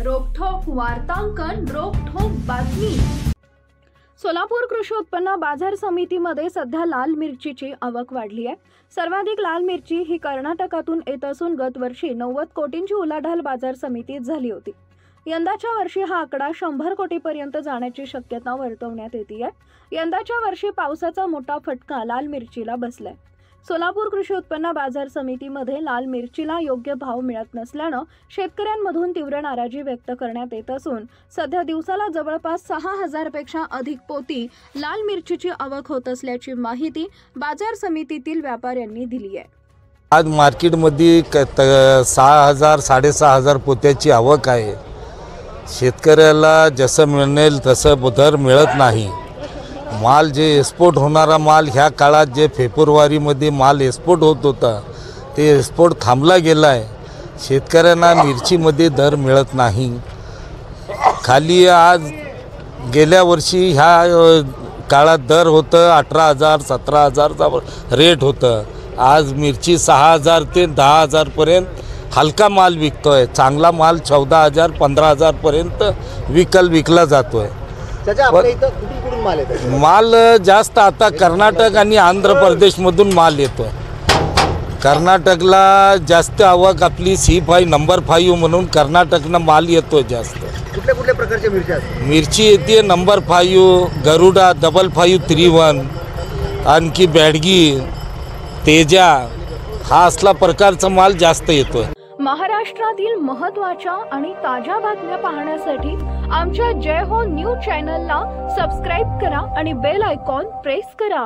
रोखोक वार्तांकन, रोखोक बातमी। सोलापूर कृषी उत्पन्न बाजार समितीमध्ये सध्या लाल मिरचीची आवक वाढली आहे। सर्वाधिक लाल मिरची ही कर्नाटकातून येत असून गत वर्षी 90 कोटींची उलाढाल बाजार समितीत झाली होती। यंदाच्या वर्षी हा आकडा 100 कोटींपर्यंत जाण्याची शक्यता वर्तवण्यात येते आहे। यंदाच्या वर्षी पावसाचा मोठा फटका लाल मिरचीला बसलाय। सोलापूर कृषी उत्पन्न बाजार समितीमध्ये लाल मिरचीला योग्य भाव मिळत नसल्याने शेतकऱ्यांमधून तीव्र नाराजी व्यक्त करण्यात येत असून सध्या दिवसाला जवळपास 6000 पेक्षा अधिक पोती लाल मिरचीची आवक होत असल्याची माहिती बाजार समितीतील व्यापाऱ्यांनी दिली आहे। आज मार्केटमध्ये 6000 6500 पोत्याची आवक आहे। शेतकऱ्याला जसं मिळेल तसं दर मिळत नाही। माल जे एक्सपोर्ट होणारा माल ह्या काळात जे फेब्रुवारीमध्ये माल एक्सपोर्ट होत होता ते एक्सपोर्ट थांबला गेला आहे। शेतकऱ्यांना मिरचीमध्ये दर मिळत नाही। खाली आज गेल्या वर्षी ह्या काळात दर होतं 18000 17000चा रेट होतं। आज मिरची 6000 ते 10000 पर्यंत हलका माल विकतोय। चांगला माल 14000 15000 पर्यंत विकला जातोय। माल जास्त आता कर्नाटक आणि आंध्र प्रदेश मधून माल येतोय। कर्नाटकला जास्त आवक आपली C5 नंबर 5 म्हणून कर्नाटकनं माल येतोय जास्त। कुठल्या प्रकारच्या मिरच्या असतात? मिरची येते नंबर 5, गरुडा 5531, आणखी बॅडगी, तेजा, हा असला प्रकारचा माल जास्त येतोय। महाराष्ट्रातील महत्त्वाच्या आणि ताज्या बातम्या पाहण्यासाठी आमच्या जय हो न्यूज चॅनलला सबस्क्राइब करा आणि बेल आयकॉन प्रेस करा।